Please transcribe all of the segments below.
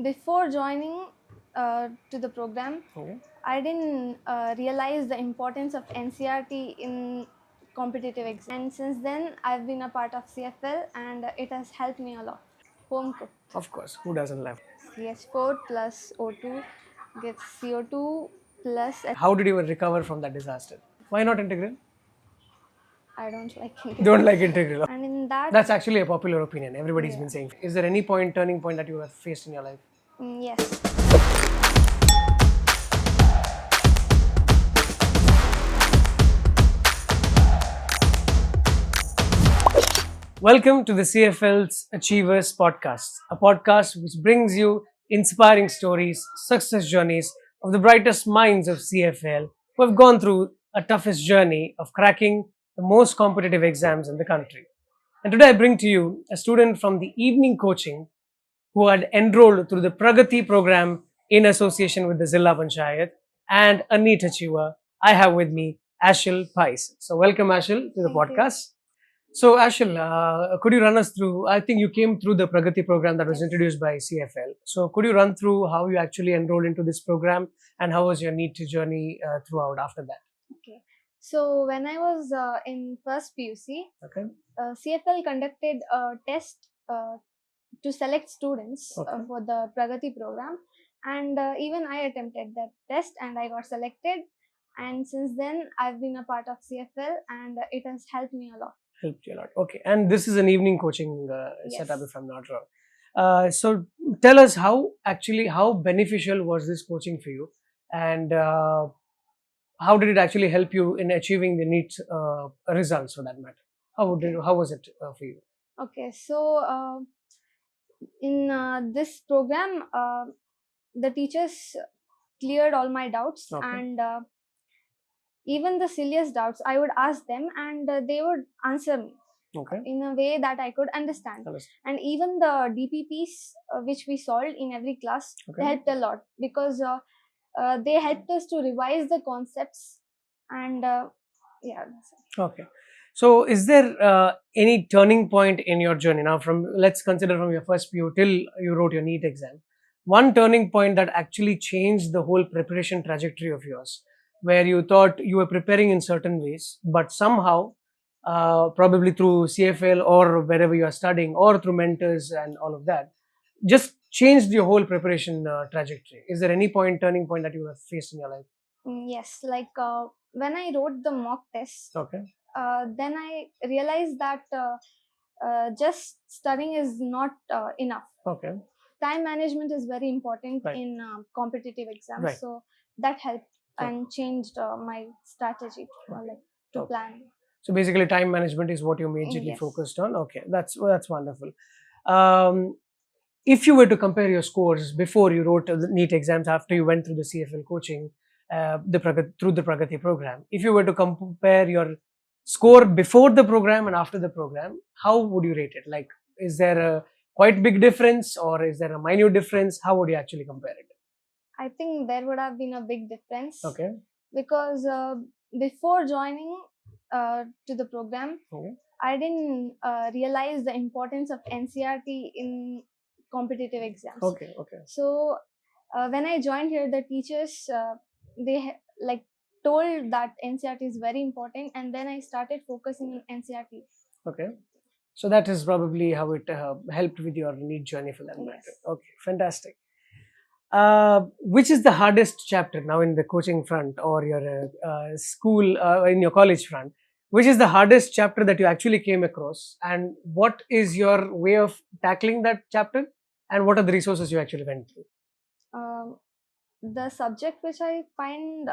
Before joining to the program, Okay. I didn't realize the importance of NCRT in competitive exams. And since then, I've been a part of CFL and it has helped me a lot. Home cooked. Of course, who doesn't love? CH4 plus O2 gives CO2 plus. How did you recover from that disaster? Why not integral? I don't like Don't it. like integral. And in that, That's actually a popular opinion. Everybody's yeah. been saying. Is there any turning point that you have faced in your life? Yes. Welcome to the CFL's Achievers podcast, a podcast which brings you inspiring stories, success journeys of the brightest minds of CFL who have gone through a toughest journey of cracking the most competitive exams in the country. And today I bring to you a student from the evening coaching who had enrolled through the Pragati Program in association with the Zilla Panchayat and a NEET achiever. I have with me Ashel Pais. So welcome Ashel to the Thank you. podcast. So, Ashil, could you run us through? I think you came through the Pragati program that was Yes. introduced by CFL. So, could you run through how you actually enrolled into this program and how was your NEET journey throughout after that? Okay. So when I was in first PUC, Okay. CFL conducted a test to select students Okay. for the Pragati program, and even I attempted that test and I got selected. And since then, I've been a part of CFL, and it has helped me a lot. Helped you a lot. Okay. And this is an evening coaching setup, Yes. if I'm not wrong. So, tell us how beneficial was this coaching for you, and how did it actually help you in achieving the NEET results for that matter? How was it for you? Okay. So in this program, the teachers cleared all my doubts, Okay. and even the silliest doubts I would ask them, and they would answer me Okay. in a way that I could understand. And even the DPPs which we solved in every class, Okay. they helped a lot because they helped us to revise the concepts, and yeah, that's it. Okay. So, is there any turning point in your journey now? Let's consider from your first PU till you wrote your NEET exam. One turning point that actually changed the whole preparation trajectory of yours, where you thought you were preparing in certain ways, but somehow, probably through CFL or wherever you are studying, or through mentors and all of that, just changed your whole preparation trajectory. Is there any turning point that you have faced in your life? Yes, like when I wrote the mock test, Okay. then I realized that just studying is not enough. Okay. Time management is very important Right. in competitive exams. Right. So that helped Okay. and changed my strategy to Okay. plan. So basically, time management is what you're majorly Yes. focused on. Okay, that's wonderful. Um, if you were to compare your scores before you wrote the NEET exams, after you went through the CFL coaching, through the Pragati program, if you were to compare your score before the program and after the program, how would you rate it? Like, is there a quite big difference, or is there a minute difference? How would you actually compare it? I think there would have been a big difference. Okay. Because before joining to the program, Okay. I didn't realize the importance of NCRT in competitive exams. Okay. Okay. So when I joined here, the teachers they like told that NCRT is very important, and then I started focusing on NCRT. Okay. So that is probably how it helped with your NEET journey for that matter. Yes. Okay, fantastic. Which is the hardest chapter now in the coaching front or your school, in your college front? Which is the hardest chapter that you actually came across, and what is your way of tackling that chapter, and what are the resources you actually went through? Um, the subject which I find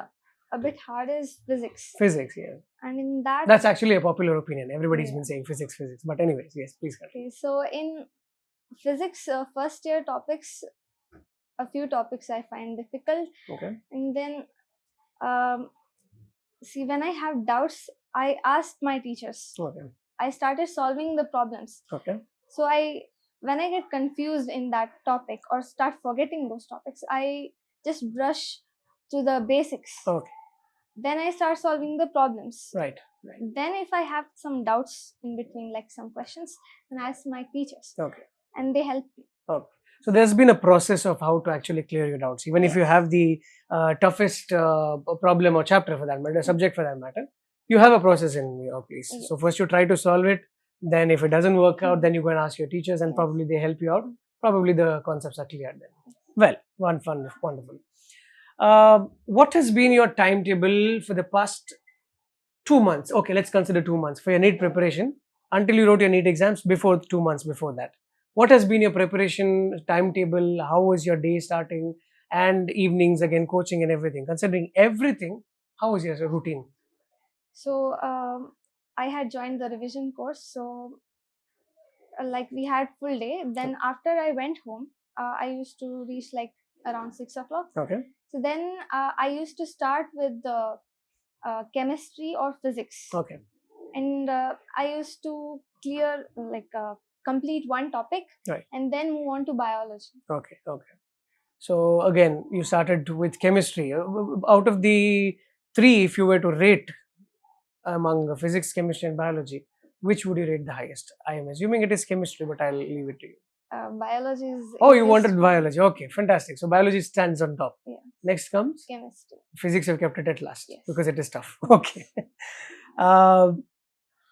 a bit hard is physics. Physics, yeah. And in that, That's actually a popular opinion. Everybody's Yeah. been saying physics. But anyways, yes, please continue. okay, so in physics first year topics, a few topics I find difficult, Okay. and then see, when I have doubts, I asked my teachers. Okay. I started solving the problems. Okay. So when I get confused in that topic or start forgetting those topics, I just brush to the basics. Okay. Then I start solving the problems. Right. Right. Then if I have some doubts in between, like some questions, then I ask my teachers. Okay. And they help me. Okay. So there's been a process of how to actually clear your doubts. Even if you Yes. have the toughest problem or chapter for that matter, subject for that matter, you have a process in your place. Yes. So first you try to solve it. Then if it doesn't work out, then you go and ask your teachers, and Yes. probably they help you out. Probably the concepts are clear then. Well, wonderful. What has been your timetable for the past 2 months? Okay, let's consider 2 months for your NEET preparation until you wrote your NEET exams before 2 months before that. What has been your preparation timetable? How was your day starting? And evenings again, coaching and everything. Considering everything, how was your routine? So I had joined the revision course. So like we had full day. Then after I went home, I used to reach like around 6 o'clock. Okay. So then I used to start with the chemistry or physics. Okay. And I used to clear like complete one topic, Right. and then move on to biology. Okay. Okay. So again, you started with chemistry. Out of the three, if you were to rate among physics, chemistry, and biology, which would you rate the highest? I am assuming it is chemistry, but I'll leave it to you. Biology is. Oh, you wanted biology. Okay, fantastic. So biology stands on top. Yeah. Next comes Chemistry. physics. Have kept it at last. Yes. Because it is tough. Okay.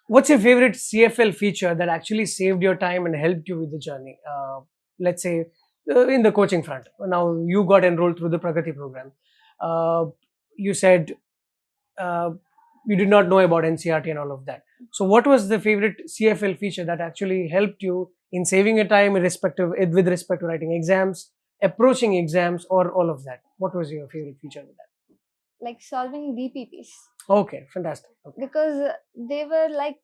What's your favorite CFL feature that actually saved your time and helped you with the journey? Let's say in the coaching front. Now you got enrolled through the Pragati program. You said uh, you did not know about NCRT and all of that. So what was the favorite CFL feature that actually helped you in saving your time irrespective with respect to writing exams, approaching exams, or all of that? What was your favorite feature with that? Like solving DPPs. Okay, fantastic. Okay. Because they were like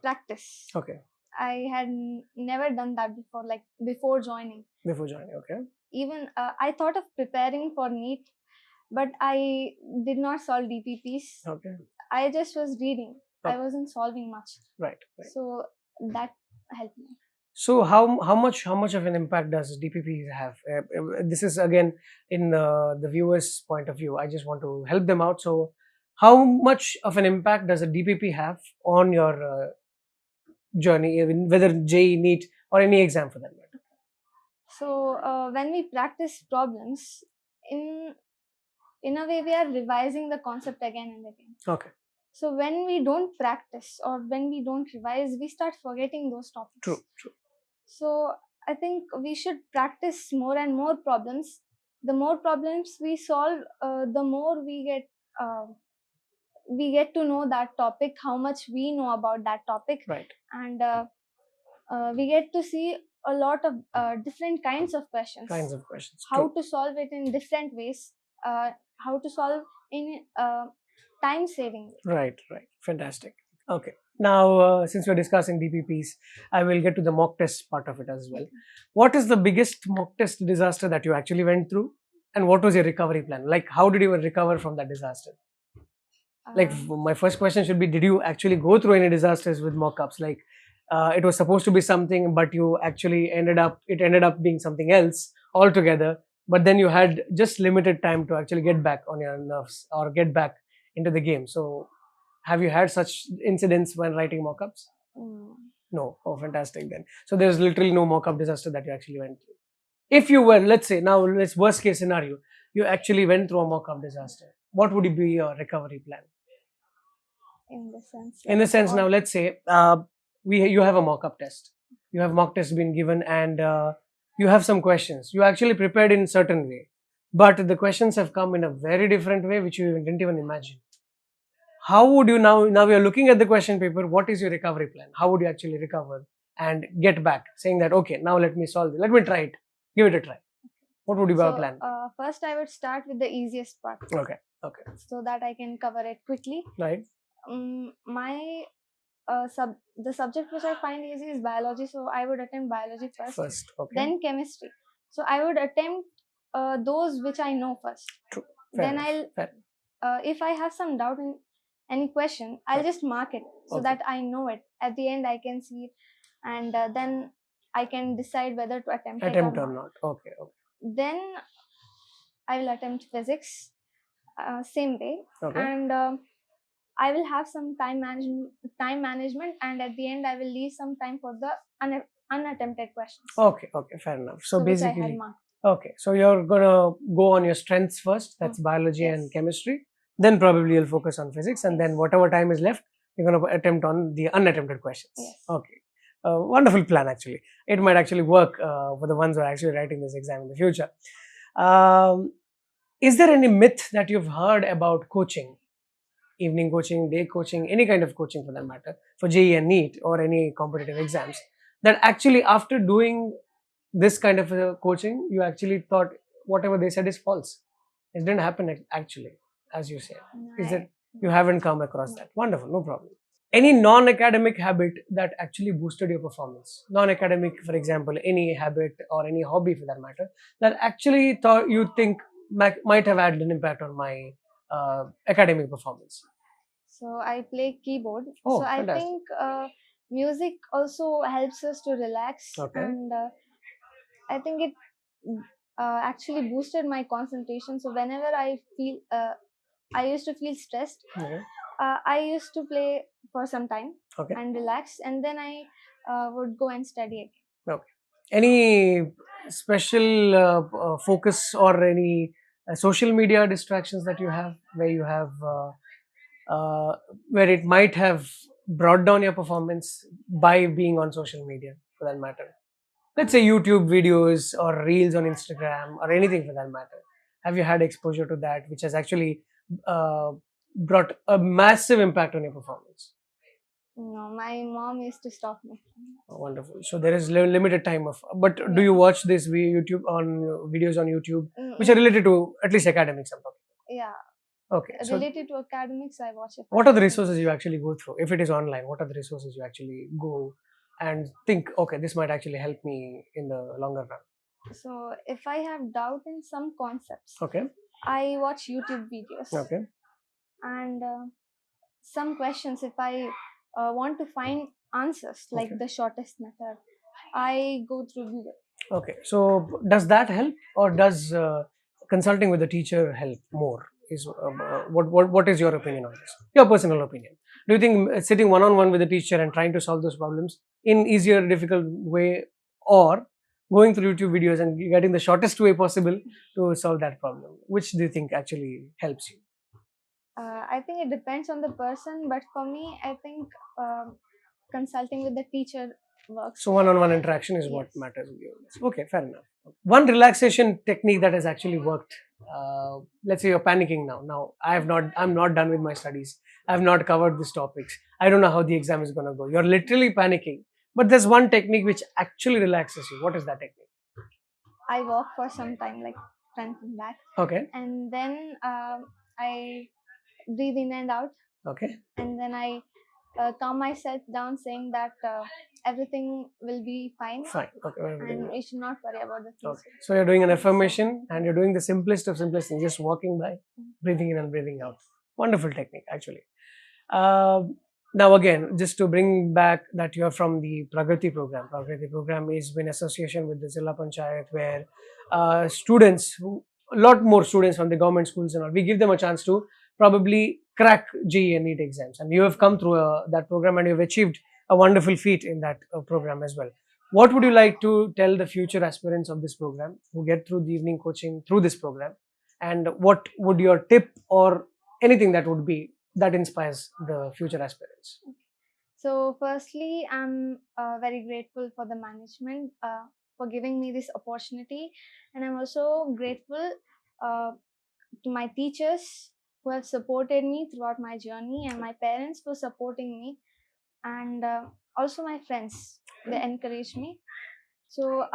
practice. Okay. I had never done that before, like before joining. Before joining, okay. Even I thought of preparing for NEET, but I did not solve DPPs. Okay. I just was reading. Okay. I wasn't solving much. Right. So that helped me. So how much of an impact does DPP have? This is again in the viewers' point of view. I just want to help them out. So how much of an impact does a DPP have on your journey, even whether JEE, NEET, or any exam for that matter? So when we practice problems, in a way we are revising the concept again and again. Okay. So when we don't practice or when we don't revise, we start forgetting those topics. True. So I think we should practice more and more problems. The more problems we solve, the more we get to know that topic, how much we know about that topic. Right. And we get to see a lot of different kinds of questions. How to solve it in different ways. How to solve in time saving. Right. Fantastic. Okay. Now, since we're discussing DPPs, I will get to the mock test part of it as well. What is the biggest mock test disaster that you actually went through? And what was your recovery plan? Like, how did you recover from that disaster? Like, my first question should be, did you actually go through any disasters with mock-ups? Like, it was supposed to be something, but you actually ended up being something else altogether. But then you had just limited time to actually get back on your nerves or get back into the game. So, have you had such incidents when writing mock-ups? No. Oh, fantastic then. So there's literally no mock-up disaster that you actually went through. If you were, let's say, now let's worst case scenario, you actually went through a mock-up disaster. What would be your recovery plan? In the sense, now let's say you have a mock-up test. You have mock test been given, and you have some questions. You actually prepared in certain way, but the questions have come in a very different way, which you didn't even imagine. How would you now you're looking at the question paper, what is your recovery plan? How would you actually recover and get back, saying that, okay, now let me solve it, let me try it, give it a try? What would be your plan? First I would start with the easiest part. Okay. So that I can cover it quickly. Right. My the subject which I find easy is biology, so I would attempt biology first. Okay. Then chemistry. So I would attempt those which I know first. True. Then I'll if I have some doubt in any question, I'll just mark it so that I know it. At the end I can see it, and then I can decide whether to attempt it or not. Okay. Then I will attempt physics same way. Okay. And I will have some time management, and at the end I will leave some time for the unattempted questions. Okay, fair enough. So which I basically, had marked. okay, so you're gonna go on your strengths first, that's biology Yes. and chemistry. Then probably you'll focus on physics, and then whatever time is left, you're gonna attempt on the unattempted questions. Yes. Okay, wonderful plan actually. It might actually work for the ones who are actually writing this exam in the future. Is there any myth that you've heard about coaching? Evening coaching, day coaching, any kind of coaching for that matter, for JEE and NEET or any competitive exams, that actually after doing this kind of a coaching, you actually thought whatever they said is false. It didn't happen actually, as you said. Is it you haven't come across that? Wonderful, no problem. Any non-academic habit that actually boosted your performance? Non-academic, for example, any habit or any hobby for that matter, that actually thought you think might have had an impact on my academic performance. So I play keyboard. Oh, so fantastic. I think music also helps us to relax, and I think it actually boosted my concentration. So whenever I used to feel stressed, I used to play for some time and relax, and then I would go and study again. Okay. Any special focus or any social media distractions that you have where you have where it might have brought down your performance by being on social media for that matter? Let's say YouTube videos or reels on Instagram or anything for that matter. Have you had exposure to that which has actually brought a massive impact on your performance? No, my mom used to stop me. Oh, wonderful. So there is limited time of. But do you watch this YouTube on videos on YouTube which are related to at least academics? I'm talking. Yeah. Okay. So related to academics, I watch it. what are the resources you actually go through? If it is online, what are the resources you actually go and think, okay, this might actually help me in the longer run? So if I have doubt in some concepts, Okay. I watch YouTube videos. Okay. And some questions, if I want to find answers, like the shortest method, I go through Google. Okay. So does that help, or does consulting with the teacher help more? Is what is your opinion on this? Your personal opinion. Do you think sitting one-on-one with the teacher and trying to solve those problems in easier, difficult way, or going through YouTube videos and getting the shortest way possible to solve that problem, which do you think actually helps you? I think it depends on the person, but for me, I think consulting with the teacher works. So one-on-one interaction is what matters. Okay, fair enough. One relaxation technique that has actually worked. Let's say you're panicking now. I'm not done with my studies. I've not covered these topics. I don't know how the exam is going to go. You're literally panicking. But there's one technique which actually relaxes you. What is that technique? I walk for some time, like front and back. Okay. And then I breathe in and out. Okay. And then I calm myself down, saying that everything will be fine. Fine. Okay. And we should not worry about the things. Okay. So you're doing an affirmation and you're doing the simplest of simplest things, just walking by, breathing in and breathing out. Wonderful technique, actually. Now again, just to bring back that you're from the Pragati program. Pragati program is in association with the Zilla Panchayat, where students, a lot more students from the government schools and all, we give them a chance to probably crack JEE and NEET exams. And you have come through that program and you've achieved a wonderful feat in that program as well. What would you like to tell the future aspirants of this program who get through the evening coaching through this program? And what would your tip or anything that would be that inspires the future aspirants? So firstly, I'm very grateful for the management for giving me this opportunity, and I'm also grateful to my teachers who have supported me throughout my journey, and my parents for supporting me, and also my friends. They encourage me. So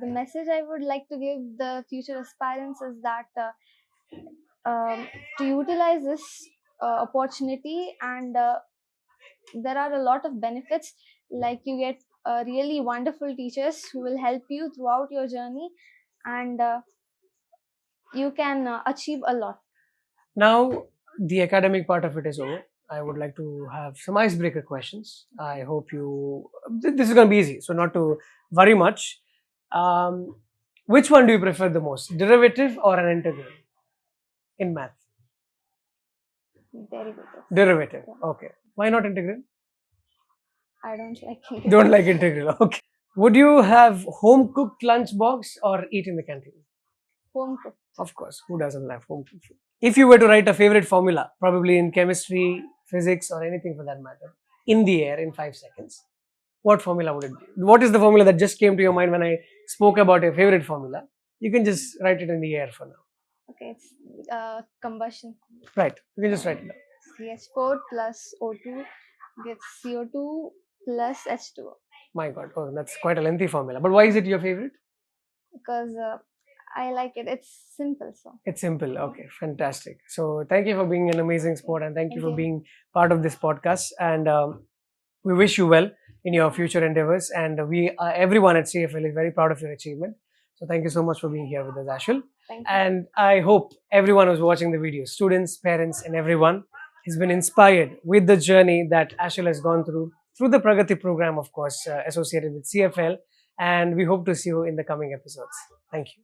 the message I would like to give the future aspirants is that to utilize this opportunity, and there are a lot of benefits, like you get really wonderful teachers who will help you throughout your journey, and you can achieve a lot. Now the academic part of it is over. I would like to have some icebreaker questions. I hope you this is going to be easy, so not to worry much. Which one do you prefer the most, derivative or an integral in math? Derivative. Okay. Why not integral? I don't like integral. Don't like integral. Okay. Would you have home cooked lunch box or eat in the canteen? Home cooked. Of course, who doesn't love home cooked food? If you were to write a favorite formula, probably in chemistry, physics, or anything for that matter, in the air in 5 seconds, what formula would it be? What is the formula that just came to your mind when I spoke about your favorite formula? You can just write it in the air for now. Okay, it's combustion. Right, you can just write it down. CH4 plus O2 gets CO2 plus H2O. My God, oh, that's quite a lengthy formula. But why is it your favorite? Because I like it. It's simple. So it's simple. Okay, fantastic. So thank you for being an amazing sport, and thank you for being part of this podcast. And we wish you well in your future endeavors. And we, everyone at CFL, is very proud of your achievement. So thank you so much for being here with us, Ashel. Thank you. And I hope everyone who's watching the video, students, parents, and everyone, has been inspired with the journey that Ashel has gone through the Pragati program, of course, associated with CFL. And we hope to see you in the coming episodes. Thank you.